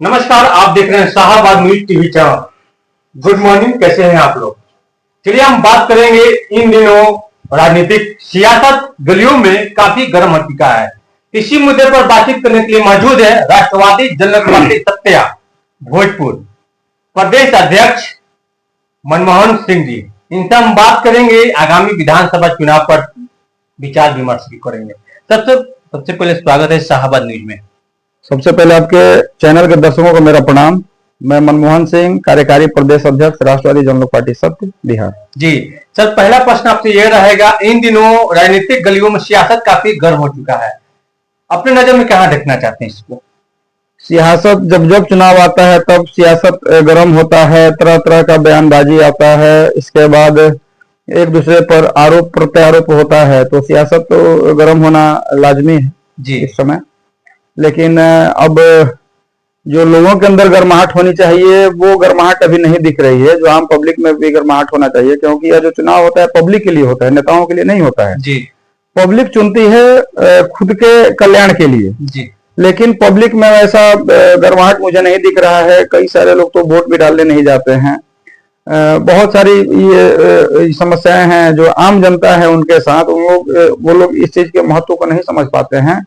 नमस्कार, आप देख रहे हैं Shahbad news TV channel. Good morning, कैसे हैं आप लोग। चलिए हम बात करेंगे इन दिनों राजनीतिक सियासत गलियों में काफी गर्म हो चुका है। इसी मुद्दे पर बातचीत करने के लिए मौजूद है राष्ट्रवादी जनता पार्टी सत्या भोजपुर प्रदेश अध्यक्ष मनमोहन सिंह जी। इनसे हम बात करेंगे आगामी विधानसभा चुनाव पर विचार विमर्श भी करेंगे। सबसे पहले स्वागत है शाहबाद न्यूज में। सबसे पहले आपके चैनल के दर्शकों को मेरा प्रणाम। मैं मनमोहन सिंह, कार्यकारी प्रदेश अध्यक्ष राष्ट्रवादी जनता पार्टी सत्य बिहार जी। सर, पहला प्रश्न आपसे यह रहेगा, इन दिनों राजनीतिक गलियों में सियासत काफी गर्म हो चुका है, अपने नजर में कहां देखना चाहते हैं इसको। सियासत जब जब चुनाव आता है तब सियासत गर्म होता है, तरह तरह का बयानबाजी आता है, इसके बाद एक दूसरे पर आरोप प्रत्यारोप होता है, तो सियासत तो गर्म होना लाजमी है जी इस समय। लेकिन अब जो लोगों के अंदर गर्माहट होनी चाहिए वो गर्माहट अभी नहीं दिख रही है, जो आम पब्लिक में भी गर्माहट होना चाहिए, क्योंकि यह जो चुनाव होता है पब्लिक के लिए होता है, नेताओं के लिए नहीं होता है जी। पब्लिक चुनती है खुद के कल्याण के लिए जी। लेकिन पब्लिक में वैसा गर्माहट मुझे नहीं दिख रहा है। कई सारे लोग तो वोट भी डालने नहीं जाते हैं। बहुत सारी ये समस्याएं हैं जो आम जनता है उनके साथ, वो लोग इस चीज के महत्व को नहीं समझ पाते हैं,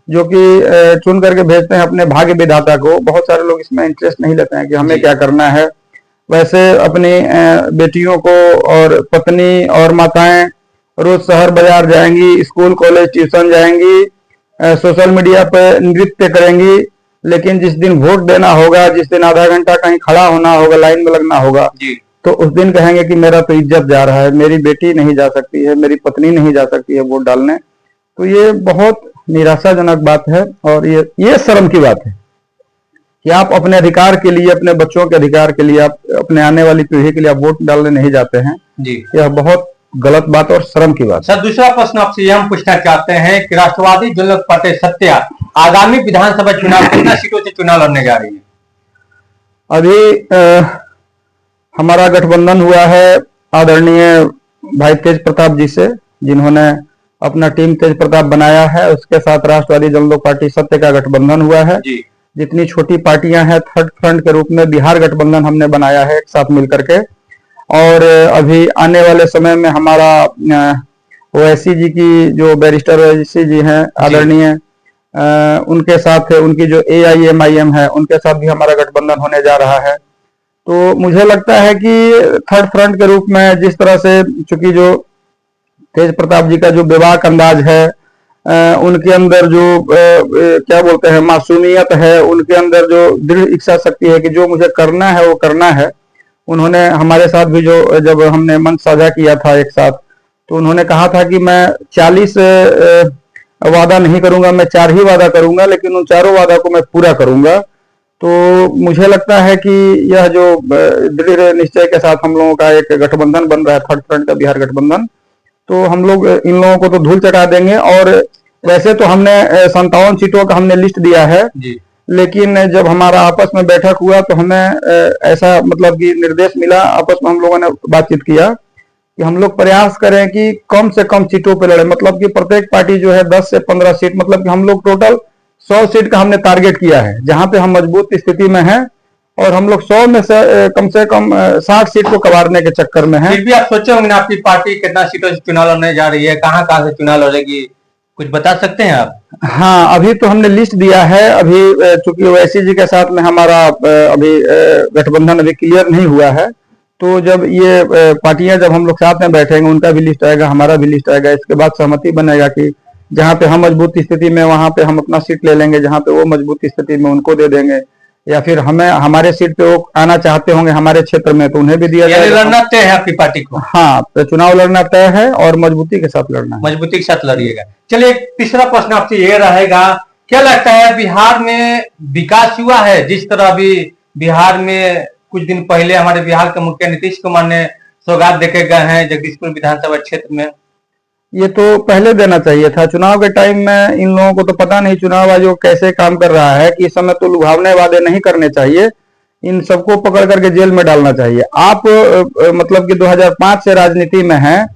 जो कि चुन करके भेजते हैं अपने भाग्य विधाता को। बहुत सारे लोग इसमें इंटरेस्ट नहीं लेते हैं कि हमें क्या करना है। वैसे अपनी बेटियों को और पत्नी और माताएं रोज शहर बाजार जाएंगी, स्कूल कॉलेज ट्यूशन जाएंगी, सोशल मीडिया पर नृत्य करेंगी, लेकिन जिस दिन वोट देना होगा, जिस दिन आधा घंटा कहीं खड़ा होना होगा, लाइन में लगना होगा, तो उस दिन कहेंगे कि मेरा तो इज्जत जा रहा है, मेरी बेटी नहीं जा सकती है, मेरी पत्नी नहीं जा सकती है वोट डालने। तो ये बहुत निराशाजनक बात है और ये शर्म की बात है कि आप अपने अधिकार के लिए, अपने बच्चों के अधिकार के लिए, आप अपने आने वाली पीढ़ी के लिए आप वोट डालने नहीं जाते हैं जी। यह बहुत गलत बात और शर्म की बात। सर, दूसरा प्रश्न आपसे यह हम पूछना चाहते हैं कि राष्ट्रवादी जनता पार्टी सत्या आगामी विधानसभा चुनाव कितना सीटों से चुनाव लड़ने जा रही है। अभी हमारा गठबंधन हुआ है आदरणीय भाई तेज प्रताप जी से, जिन्होंने अपना टीम तेज प्रताप बनाया है। उसके साथ राष्ट्रवादी जनता पार्टी सत्य का गठबंधन हुआ है जी। जितनी छोटी पार्टियां हैं थर्ड फ्रंट के रूप में बिहार गठबंधन हमने बनाया है एक साथ मिलकर के। और अभी आने वाले समय में हमारा ओवैसी जी की जो बैरिस्टर ओवैसी जी हैं आदरणीय, उनके साथ उनकी जो AIMIM है उनके साथ भी हमारा गठबंधन होने जा रहा है। तो मुझे लगता है कि थर्ड फ्रंट के रूप में जिस तरह से, चूंकि जो तेज प्रताप जी का जो बेबाक अंदाज है, उनके अंदर जो क्या बोलते हैं मासूमियत है, उनके अंदर जो दृढ़ इच्छा शक्ति है कि जो मुझे करना है वो करना है। उन्होंने हमारे साथ भी जो जब हमने मंच साझा किया था एक साथ, तो उन्होंने कहा था कि मैं 40 वादा नहीं करूंगा, मैं 4 ही वादा करूंगा, लेकिन उन चारों वादा को मैं पूरा करूंगा। तो मुझे लगता है कि यह जो दृढ़ निश्चय के साथ हम लोगों का एक गठबंधन बन रहा है थर्ड फ्रंट का बिहार गठबंधन, तो हम लोग इन लोगों को तो धूल चटा देंगे। और वैसे तो हमने 57 सीटों का हमने लिस्ट दिया है जी। लेकिन जब हमारा आपस में बैठक हुआ तो हमें ऐसा मतलब कि निर्देश मिला, आपस में हम लोगों ने बातचीत किया कि हम लोग प्रयास करें कि कम से कम सीटों पे लड़े। मतलब कि प्रत्येक पार्टी जो है 10 से 15 सीट, मतलब कि हम लोग टोटल 100 सीट का हमने टारगेट किया है, जहां पे हम मजबूत स्थिति में हैं। और हम लोग 100 में से कम 60 सीट को कबारने के चक्कर में हैं। फिर भी आप सोचे होंगे ना आपकी पार्टी कितना सीटों से चुनाव लड़ने जा रही है, कहां कहां से चुनाव लड़ेगी, कुछ बता सकते हैं आप। हाँ, अभी तो हमने लिस्ट दिया है। अभी चूंकि ओवैसी जी के साथ में हमारा अभी गठबंधन अभी क्लियर नहीं हुआ है, तो जब ये पार्टियां जब हम लोग साथ में बैठेंगे, उनका भी लिस्ट आएगा, हमारा भी लिस्ट आएगा, इसके बाद सहमति बनेगा कि जहां पे हम मजबूत स्थिति में वहां पे हम अपना सीट ले लेंगे, जहां पे वो मजबूत स्थिति में उनको दे देंगे, या फिर हमें हमारे सीट पे वो आना चाहते होंगे हमारे क्षेत्र में तो उन्हें भी दिया जाएगा। लड़ना तय है आपकी पार्टी को। हाँ, तो चुनाव लड़ना तय है और मजबूती के साथ लड़ना है। मजबूती के साथ लड़िएगा। चलिए, तीसरा प्रश्न आपसे ये रहेगा, क्या लगता है बिहार में विकास हुआ है? जिस तरह अभी बिहार में कुछ दिन पहले हमारे बिहार के मुखिया नीतीश कुमार ने सौगात देके गए हैं जगदीशपुर विधानसभा क्षेत्र में। ये तो पहले देना चाहिए था। चुनाव के टाइम में इन लोगों को तो पता नहीं चुनाव आयोग कैसे काम कर रहा है कि इस समय तो लुभावने वादे नहीं करने चाहिए, इन सबको पकड़ करके जेल में डालना चाहिए। आप मतलब कि 2005 से राजनीति में हैं,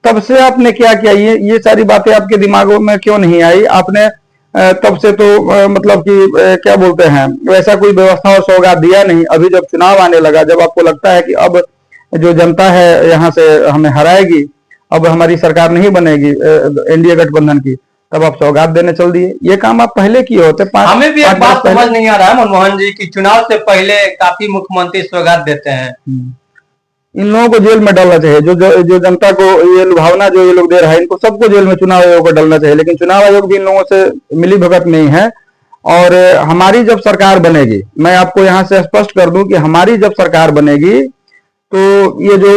तब से आपने क्या किया? ये सारी बातें आपके दिमागों में क्यों नहीं आई? आपने तब से तो मतलब कि क्या बोलते हैं, वैसा कोई व्यवस्था और सौगात दिया नहीं। अभी जब चुनाव आने लगा, जब आपको लगता है कि अब जो जनता है यहाँ से हमें हराएगी, अब हमारी सरकार नहीं बनेगी एनडीए गठबंधन की, तब आप सौगात देने चल दिए। ये काम आप पहले किए होते। हमें भी एक 5 बात वर्ष समझ पहले। नहीं आ रहा है मनमोहन जी की चुनाव से पहले काफी मुख्यमंत्री सौगात देते हैं। इन लोगों को जेल में डालना चाहिए। जो जनता को ये लुभावना जो ये लोग दे रहा है, इनको सबको जेल में चुनाव आयोग को डालना चाहिए। लेकिन चुनाव आयोग भी इन लोगों से मिली भगत नहीं है। और हमारी जब सरकार बनेगी, मैं आपको यहाँ से स्पष्ट कर दूं कि हमारी जब सरकार बनेगी तो ये जो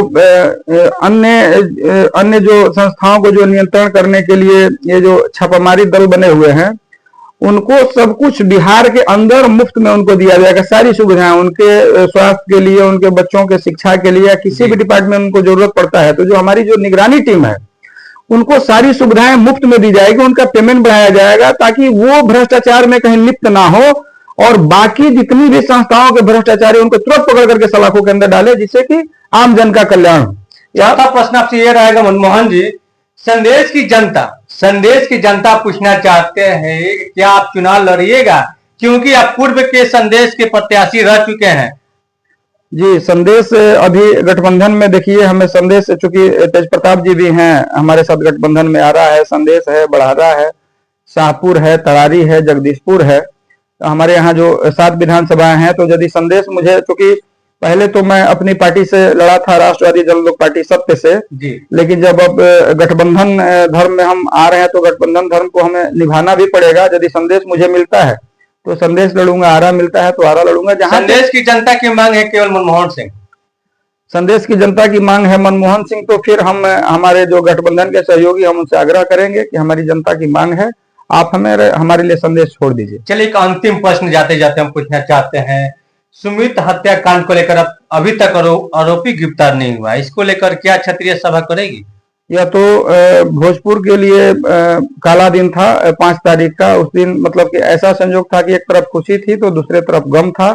अन्य जो संस्थाओं को जो नियंत्रण करने के लिए ये जो छापामारी दल बने हुए हैं, उनको सब कुछ बिहार के अंदर मुफ्त में उनको दिया जाएगा। सारी सुविधाएं उनके स्वास्थ्य के लिए, उनके बच्चों के शिक्षा के लिए, किसी भी डिपार्टमेंट में उनको जरूरत पड़ता है तो जो हमारी जो निगरानी टीम है उनको सारी सुविधाएं मुफ्त में दी जाएगी। उनका पेमेंट बढ़ाया जाएगा ताकि वो भ्रष्टाचार में कहीं लिप्त ना हो, और बाकी जितनी भी संस्थाओं के भ्रष्टाचारी उनको तुरंत पकड़ करके सलाखों के अंदर डाले, जिससे कि आम जन का कल्याण हो। चौथा प्रश्न आपसे ये रहेगा मनमोहन जी, संदेश की जनता पूछना चाहते हैं कि क्या आप चुनाव लड़िएगा, क्योंकि आप पूर्व के संदेश के प्रत्याशी रह चुके हैं। जी, संदेश अभी गठबंधन में देखिए, हमें संदेश, चूंकि तेज प्रताप जी भी हैं हमारे साथ गठबंधन में आ रहा है, संदेश है, बढ़ारा है, शाहपुर है, तरारी है, जगदीशपुर है, हमारे यहाँ जो 7 विधानसभाएं हैं। तो यदि संदेश मुझे, चूंकि पहले तो मैं अपनी पार्टी से लड़ा था, राष्ट्रवादी जन लोक पार्टी सत्य से जी, लेकिन जब अब गठबंधन धर्म में हम आ रहे हैं तो गठबंधन धर्म को हमें निभाना भी पड़ेगा। यदि संदेश मुझे मिलता है तो संदेश लड़ूंगा, आरा मिलता है तो आरा लड़ूंगा। जहां संदेश की जनता की मांग है केवल मनमोहन सिंह, संदेश की जनता की मांग है मनमोहन सिंह, तो फिर हम हमारे जो गठबंधन के सहयोगी हम उनसे आग्रह करेंगे कि हमारी जनता की मांग है, आप हमारे लिए संदेश छोड़ दीजिए। चलिए एक अंतिम प्रश्न जाते जाते हम पूछना चाहते हैं, सुमित हत्याकांड को लेकर अभी तक आरोपी गिरफ्तार नहीं हुआ, इसको लेकर क्या क्षत्रिय सभा करेगी? यह तो भोजपुर के लिए काला दिन था 5 तारीख का। उस दिन मतलब कि ऐसा संयोग था कि एक तरफ खुशी थी तो दूसरे तरफ गम था।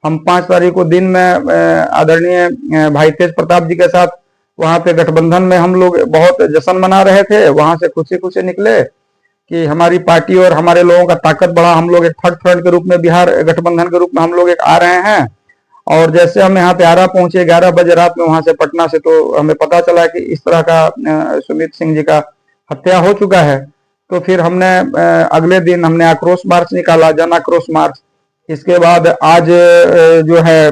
हम 5 तारीख को दिन में आदरणीय भाई तेज प्रताप जी के साथ वहां पे गठबंधन में हम लोग बहुत जश्न मना रहे थे। वहां से खुशी खुशी निकले कि हमारी पार्टी और हमारे लोगों का ताकत बढ़ा। हम लोग एक थर्ड फ्रंट के रूप में, बिहार गठबंधन के रूप में हम लोग एक आ रहे हैं। और जैसे हम यहाँ पे आरा पहुंचे 11 बजे रात में वहां से, पटना से, तो हमें पता चला कि इस तरह का सुमित सिंह जी का हत्या हो चुका है। तो फिर हमने अगले दिन हमने आक्रोश मार्च निकाला, जन आक्रोश मार्च। इसके बाद आज जो है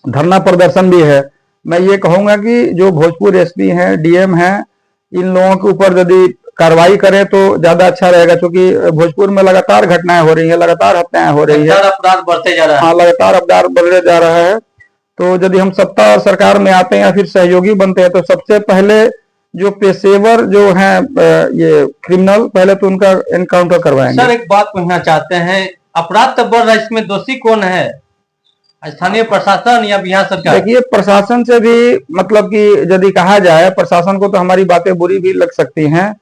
धरना प्रदर्शन भी है। मैं ये कहूंगा कि जो भोजपुर एसपी हैं, डीएम हैं, इन लोगों के ऊपर यदि कार्रवाई करें तो ज्यादा अच्छा रहेगा, क्योंकि भोजपुर में लगातार घटनाएं हो रही हैं, लगातार हत्याएं हो रही है, अपराध बढ़ते जा रहा है। हाँ, लगातार अपराध बढ़ते जा रहा है। तो यदि हम सत्ता और सरकार में आते हैं या फिर सहयोगी बनते हैं तो सबसे पहले जो पेशेवर जो हैं ये क्रिमिनल, पहले तो उनका एनकाउंटर करवाएंगे। सर एक बात पूछना चाहते हैं, अपराध तो बढ़ रहा है, इसमें दोषी कौन है? स्थानीय प्रशासन या बिहार सरकार? देखिए, प्रशासन से भी मतलब कि यदि कहा जाए, प्रशासन को तो हमारी बातें बुरी भी लग सकती हैं।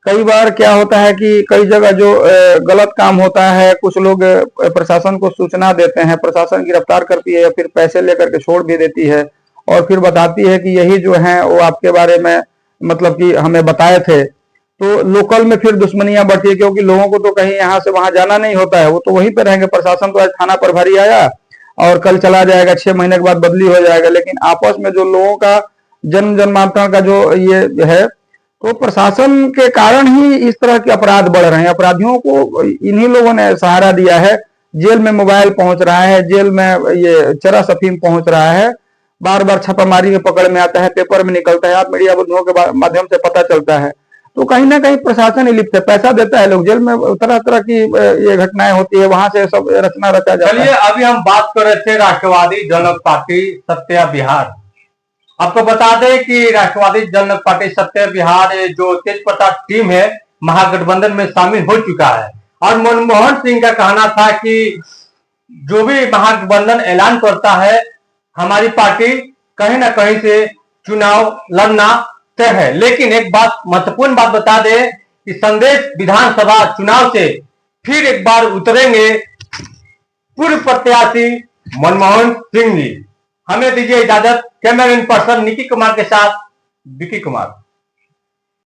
कई बार क्या होता है कि कई जगह जो गलत काम होता है, कुछ लोग प्रशासन को सूचना देते हैं, प्रशासन गिरफ्तार करती है या फिर पैसे लेकर के छोड़ भी देती है और फिर बताती है कि यही जो है वो आपके बारे में मतलब कि हमें बताए थे। तो लोकल में फिर दुश्मनियां बढ़ती है, क्योंकि लोगों को तो कहीं यहाँ से वहां जाना नहीं होता है, वो तो वहीं पे रहेंगे। प्रशासन तो आज थाना प्रभारी आया और कल चला जाएगा, 6 महीने के बाद बदली हो जाएगा। लेकिन आपस में जो लोगों का जन्म जन्मांतर का जो ये है, तो प्रशासन के कारण ही इस तरह के अपराध बढ़ रहे हैं। अपराधियों को इन्हीं लोगों ने सहारा दिया है। जेल में मोबाइल पहुंच रहा है, जेल में ये चरस अफीम पहुंच रहा है, बार बार छापामारी में पकड़ में आता है, पेपर में निकलता है, आप मीडिया बंधुओं के माध्यम से पता चलता है। तो कहीं ना कहीं प्रशासन ही लिप्त है, पैसा देता है, लोग जेल में तरह तरह की ये घटनाएं होती है, वहां से सब रचना रचा जाता है। चलिए अभी हम बात कर रहे थे राष्ट्रवादी जनक पार्टी सत्या बिहार। आपको बता दें कि राष्ट्रवादी जनक पार्टी सत्या बिहार जो तेज प्रताप टीम है महागठबंधन में शामिल हो चुका है, और मनमोहन सिंह का कहना था कि जो भी महागठबंधन ऐलान करता है हमारी पार्टी कहीं ना कहीं से चुनाव लड़ना तय है। लेकिन एक बात, महत्वपूर्ण बात बता दे कि संदेश विधानसभा चुनाव से फिर एक बार उतरेंगे पूर्व प्रत्याशी मनमोहन सिंह जी। हमें दीजिए इजाजत। कैमरामैन पर्सन निकी कुमार के साथ विकी कुमार।